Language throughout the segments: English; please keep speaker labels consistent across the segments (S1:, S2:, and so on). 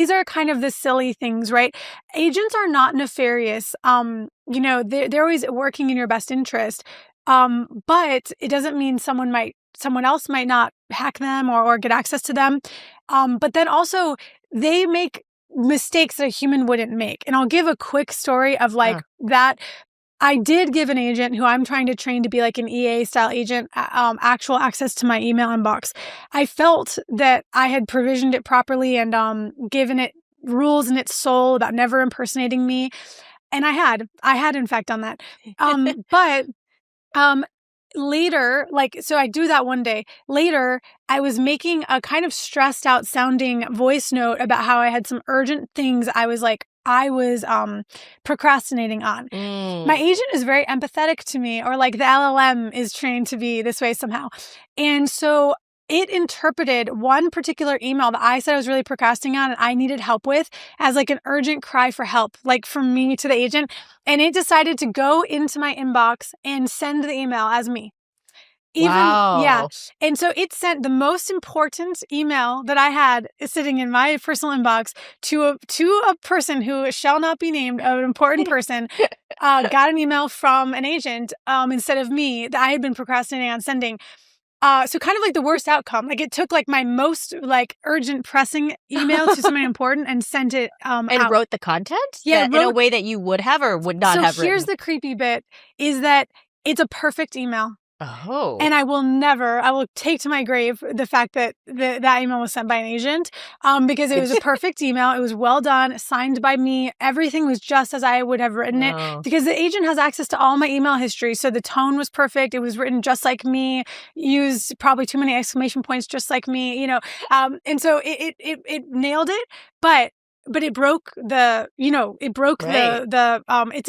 S1: these are kind of the silly things, right? Agents are not nefarious. They're always working in your best interest. But it doesn't mean someone else might not hack them or get access to them. But then also they make mistakes that a human wouldn't make. And I'll give a quick story of that. I did give an agent who I'm trying to train to be like an EA style agent, actual access to my email inbox. I felt that I had provisioned it properly and given it rules in its soul about never impersonating me. And I had in fact done that. But later, so I do that one day. Later, I was making a kind of stressed out sounding voice note about how I had some urgent things I was procrastinating on. My agent is very empathetic to me, or like the LLM is trained to be this way somehow. And so it interpreted one particular email that I said I was really procrastinating on and I needed help with as like an urgent cry for help, like from me to the agent. And it decided to go into my inbox and send the email as me.
S2: Wow.
S1: Yeah. And so it sent the most important email that I had sitting in my personal inbox to a person who shall not be named, an important person, got an email from an agent instead of me that I had been procrastinating on sending. So kind of like the worst outcome. Like it took like my most like urgent pressing email to someone important and sent it
S2: and
S1: out.
S2: wrote the content?
S1: Yeah.
S2: In a way that you would have or would not have
S1: written. So here's the creepy bit is that it's a perfect email.
S2: Oh.
S1: And I will take to my grave the fact that that email was sent by an agent because it was a perfect email. It was well done, signed by me. Everything was just as I would have written it because the agent has access to all my email history. So the tone was perfect. It was written just like me, used probably too many exclamation points just like me, and so it nailed it. But it broke it's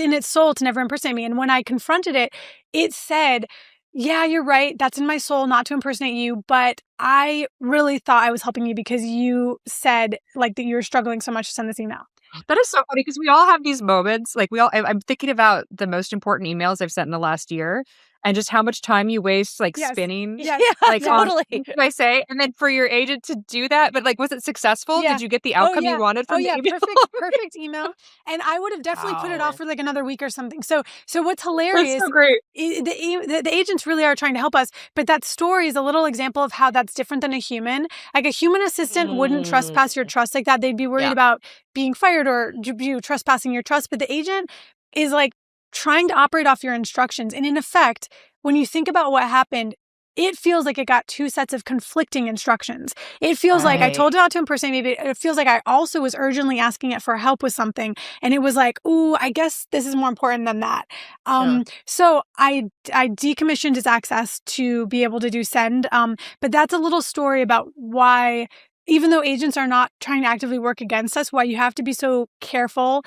S1: in its soul to never impersonate me. And when I confronted it, it said, yeah, you're right. That's in my soul not to impersonate you. But I really thought I was helping you because you said like that you were struggling so much to send this email.
S3: That is so funny because we all have these moments. Like I'm thinking about the most important emails I've sent in the last year and just how much time you waste spinning.
S1: Yes.
S2: Like totally.
S3: What do I say? And then for your agent to do that, but like, was it successful?
S1: Yeah.
S3: Did you get the outcome you wanted from the email?
S1: Perfect email. And I would have definitely put it off for like another week or something. So what's hilarious?
S3: That's so great.
S1: The agents really are trying to help us, but that story is a little example of how that's different than a human. Like a human assistant wouldn't trespass your trust like that. They'd be worried about being fired or you trespassing your trust. But the agent is like trying to operate off your instructions. And in effect, when you think about what happened, it feels like it got two sets of conflicting instructions. It feels like I told it not to impersonate me, but it feels like I also was urgently asking it for help with something. And it was like, ooh, I guess this is more important than that. So I decommissioned its access to be able to do send. But that's a little story about why, even though agents are not trying to actively work against us, why you have to be so careful.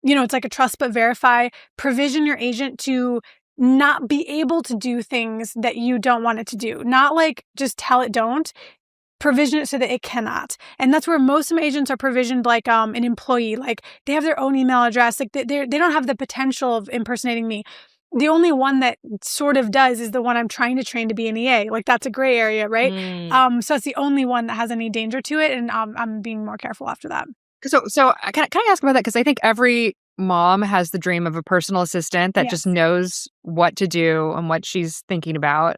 S1: It's like a trust but verify. Provision your agent to not be able to do things that you don't want it to do. Not like just tell it don't. Provision it so that it cannot. And that's where most of my agents are provisioned like an employee. Like they have their own email address. Like they don't have the potential of impersonating me. The only one that sort of does is the one I'm trying to train to be an EA. Like that's a gray area, right? So it's the only one that has any danger to it. And I'm being more careful after that.
S3: So can I ask about that? Because I think every mom has the dream of a personal assistant that just knows what to do and what she's thinking about.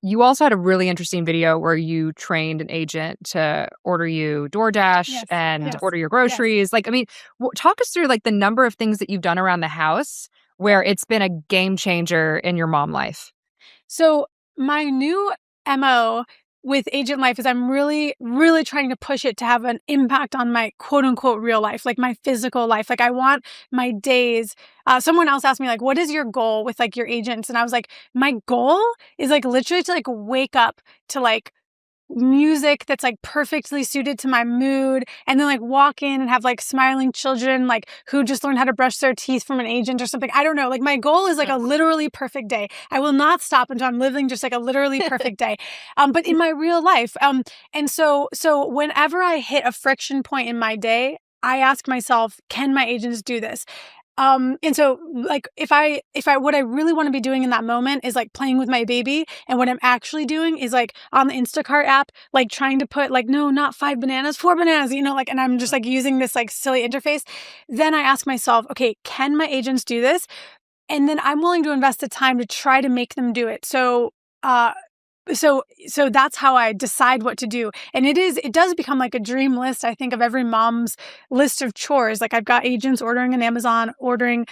S3: You also had a really interesting video where you trained an agent to order you DoorDash and order your groceries. Like, I mean, talk us through like the number of things that you've done around the house where it's been a game changer in your mom life.
S1: So my new MO with Agent Life is I'm really, really trying to push it to have an impact on my quote unquote real life, like my physical life. Like I want my days. Someone else asked me like, what is your goal with like your agents? And I was like, my goal is like literally to like wake up to like music that's like perfectly suited to my mood and then like walk in and have like smiling children like who just learned how to brush their teeth from an agent or something. I don't know. Like my goal is like a literally perfect day. I will not stop until I'm living just like a literally perfect day. But in my real life. And so whenever I hit a friction point in my day, I ask myself, can my agents do this? And so like if I what I really want to be doing in that moment is like playing with my baby, and what I'm actually doing is like on the Instacart app, like trying to put like, no, not 5 bananas, 4 bananas, like, and I'm just like using this like silly interface. Then I ask myself, okay, can my agents do this? And then I'm willing to invest the time to try to make them do it. So that's how I decide what to do. And it does become like a dream list, I think, of every mom's list of chores. Like I've got agents ordering on Amazon, ordering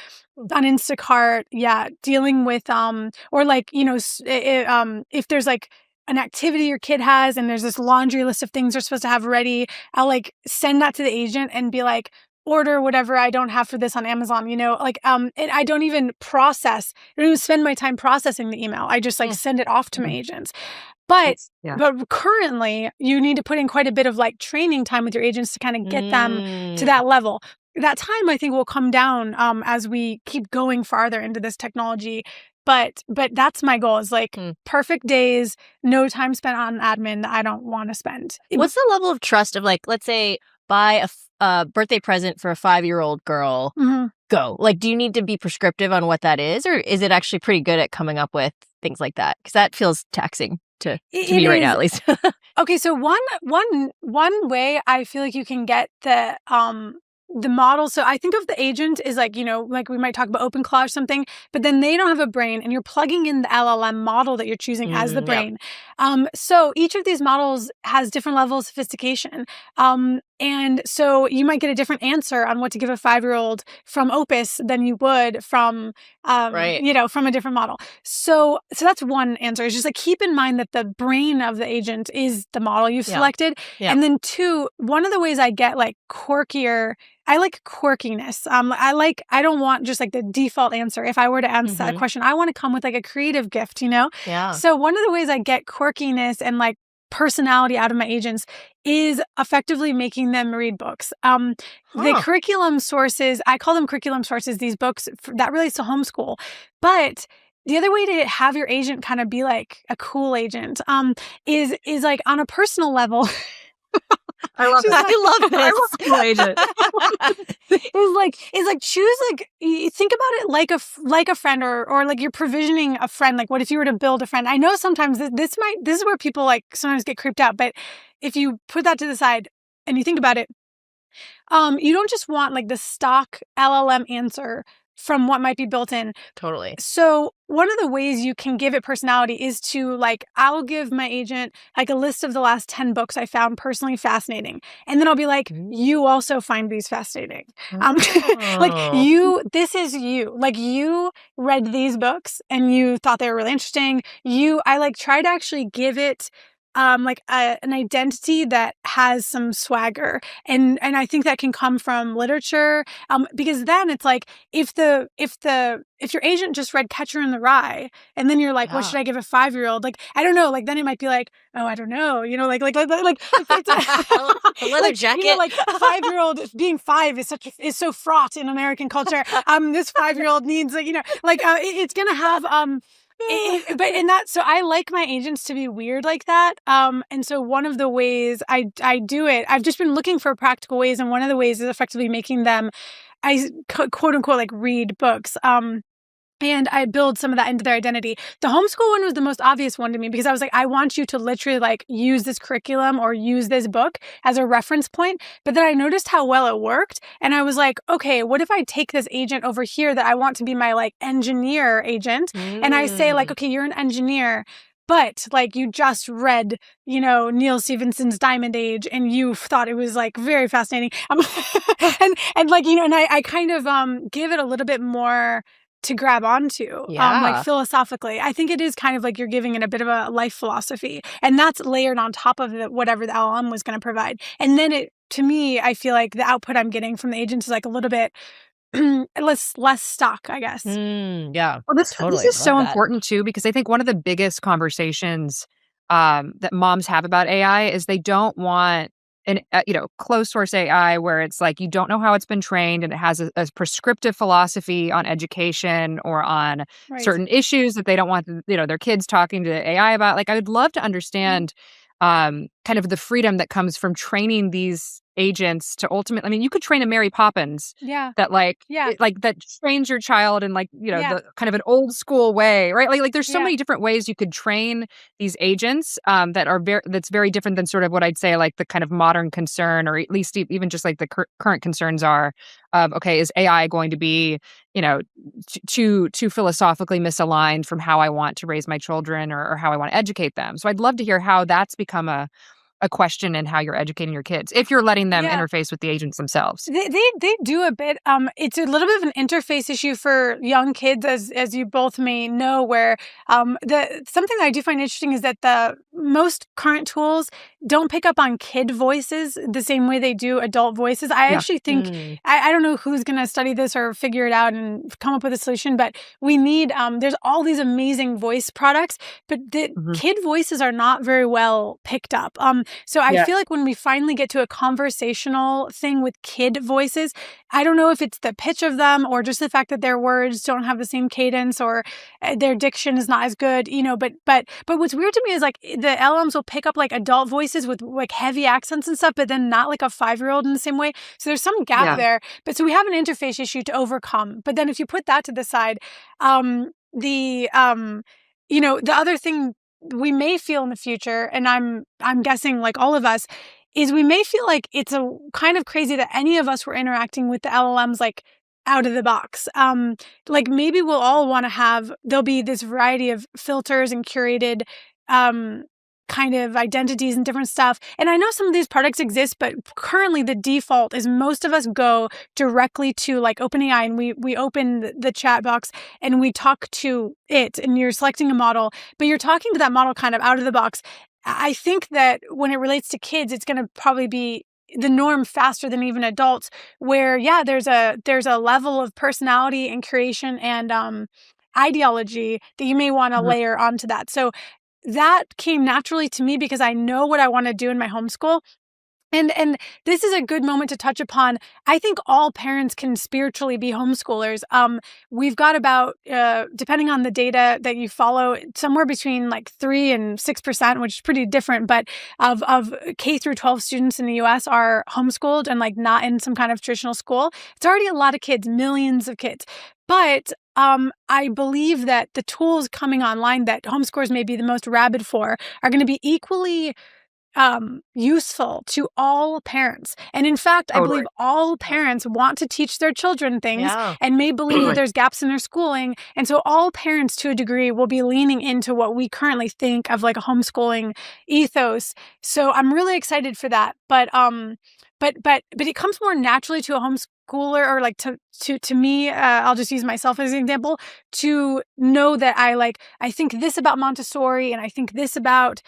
S1: on Instacart, dealing with or like, if there's like an activity your kid has and there's this laundry list of things they're supposed to have ready, I'll like send that to the agent and be like, order whatever I don't have for this on Amazon, like, and I don't even spend my time processing the email. I just like send it off to my agents. But currently you need to put in quite a bit of like training time with your agents to kind of get them to that level. That time I think will come down as we keep going farther into this technology. But that's my goal, is like perfect days, no time spent on admin that I don't want to spend.
S2: What's the level of trust of like, let's say, buy a birthday present for a 5-year-old girl, go. Like, do you need to be prescriptive on what that is? Or is it actually pretty good at coming up with things like that? Because that feels taxing to me right now, at least.
S1: Okay, so one way I feel like you can get the model. So I think of the agent is like, like we might talk about OpenClaw or something, but then they don't have a brain and you're plugging in the LLM model that you're choosing as the brain. So each of these models has different levels of sophistication. And so you might get a different answer on what to give a 5-year-old from Opus than you would from, from a different model. So that's one answer. It's just like, keep in mind that the brain of the agent is the model you've selected. And then 2, one of the ways I get like quirkier, I like quirkiness. I don't want just like the default answer. If I were to answer that question, I want to come with like a creative gift,
S2: Yeah.
S1: So one of the ways I get quirkiness and like personality out of my agents is effectively making them read books. The curriculum sources, I call them curriculum sources, these books that relates to homeschool. But the other way to have your agent kind of be like a cool agent is like on a personal level.
S3: I love that.
S2: I love this.
S3: I love cool agent.
S1: is like choose, like, you think about it like a friend, or like you're provisioning a friend. Like, what if you were to build a friend? I know sometimes this is where people like sometimes get creeped out, but if you put that to the side and you think about it, you don't just want like the stock LLM answer from what might be built in.
S2: Totally.
S1: So one of the ways you can give it personality is to like, I'll give my agent like a list of the last 10 books I found personally fascinating. And then I'll be like, you also find these fascinating. Like this is you. Like you read these books and you thought they were really interesting. I like try to actually give it like an identity that has some swagger, and I think that can come from literature, because then it's like if your agent just read Catcher in the Rye and then you're like, what should I give a 5-year-old? Like, I don't know, like then it might be like, oh, I don't know, like a
S2: leather jacket.
S1: Like 5-year-old being 5 is so fraught in American culture. This 5-year-old needs it's gonna have so I like my agents to be weird like that. And so one of the ways I do it, I've just been looking for practical ways, and one of the ways is effectively making them, quote unquote, like read books. And I build some of that into their identity. The homeschool one was the most obvious one to me, because I was like, I want you to literally like use this curriculum or use this book as a reference point. But then I noticed how well it worked. And I was like, okay, what if I take this agent over here that I want to be my like engineer agent? And I say like, okay, you're an engineer, but like you just read, Neil Stephenson's Diamond Age and you thought it was like very fascinating. And like, and I kind of give it a little bit more to grab onto, like philosophically. I think it is kind of like you're giving it a bit of a life philosophy, and that's layered on top of whatever the LLM was going to provide. And then to me, I feel like the output I'm getting from the agents is like a little bit less stock, I guess.
S2: Yeah.
S3: Well, this is so important too, because I think one of the biggest conversations that moms have about AI is they don't want an closed source AI where it's like you don't know how it's been trained and it has a prescriptive philosophy on education or on certain issues that they don't want their kids talking to AI about. Like, I would love to understand kind of the freedom that comes from training these agents to ultimately, I mean, you could train a Mary Poppins that that trains your child in the kind of an old school way, right? Like there's so many different ways you could train these agents that's very different than sort of what I'd say like the kind of modern concern, or at least even just like the current concerns are of, okay, is AI going to be, too philosophically misaligned from how I want to raise my children or how I want to educate them? So I'd love to hear how that's become a question in how you're educating your kids, if you're letting them interface with the agents themselves.
S1: They do a bit. It's a little bit of an interface issue for young kids, as you both may know, where something that I do find interesting is that the most current tools don't pick up on kid voices the same way they do adult voices. I actually think, I don't know who's going to study this or figure it out and come up with a solution, but we need, there's all these amazing voice products, but the kid voices are not very well picked up. So I feel like when we finally get to a conversational thing with kid voices, I don't know if it's the pitch of them or just the fact that their words don't have the same cadence or their diction is not as good, but what's weird to me is like the LLMs will pick up like adult voices with like heavy accents and stuff, but then not like a 5-year-old in the same way. So there's some gap there. But so we have an interface issue to overcome. But then if you put that to the side, the other thing we may feel in the future, and I'm guessing like all of us, is we may feel like it's a kind of crazy that any of us were interacting with the LLMs like out of the box. Like maybe we'll all want to there'll be this variety of filters and curated kind of identities and different stuff. And I know some of these products exist, but currently the default is most of us go directly to like OpenAI and we open the chat box and we talk to it, and you're selecting a model, but you're talking to that model kind of out of the box. I think that when it relates to kids, it's going to probably be the norm faster than even adults, where there's a level of personality and curation and ideology that you may want to layer onto that. So that came naturally to me because I know what I want to do in my homeschool. And this is a good moment to touch upon. I think all parents can spiritually be homeschoolers. We've got about, depending on the data that you follow, somewhere between like 3 and 6%, which is pretty different, but of K through 12 students in the US are homeschooled and like not in some kind of traditional school. It's already a lot of kids, millions of kids. But I believe that the tools coming online that homeschoolers may be the most rabid for are going to be equally useful to all parents. And in fact, I believe all parents want to teach their children things and may believe that there's gaps in their schooling. And so all parents to a degree will be leaning into what we currently think of like a homeschooling ethos. So I'm really excited for that. But it comes more naturally to a homeschooler, or like to me, I'll just use myself as an example, to know that I think this about Montessori and I think this about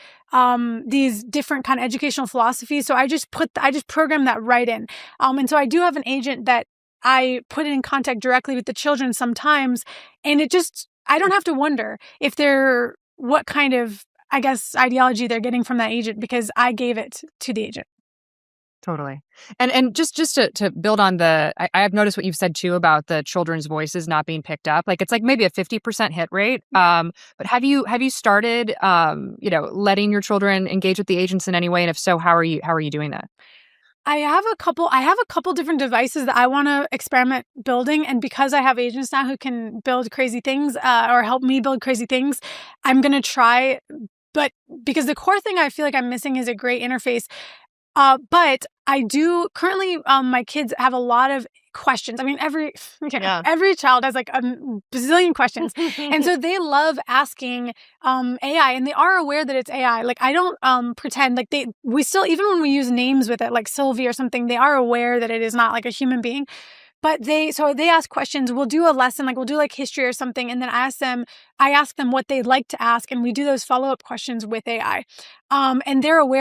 S1: these different kind of educational philosophies. So I just program that right in. And so I do have an agent that I put in contact directly with the children sometimes, and I don't have to wonder if what kind of, I guess, ideology they're getting from that agent because I gave it to the agent.
S3: Totally. And just to build on I have noticed what you've said too about the children's voices not being picked up. Like it's like maybe a 50% hit rate. But have you started letting your children engage with the agents in any way? And if so, how are you doing that?
S1: I have a couple different devices that I want to experiment building. And because I have agents now who can build crazy things or help me build crazy things, I'm going to try. But because the core thing I feel like I'm missing is a great interface. But I do currently, my kids have a lot of questions. I mean, every child has like a bazillion questions. And so they love asking, AI, and they are aware that it's AI. Like I don't, pretend like we still, even when we use names with it, like Sylvie or something, they are aware that it is not like a human being. But they ask questions. We'll do a lesson, like we'll do like history or something. And then I ask them what they'd like to ask. And we do those follow-up questions with AI. And they're aware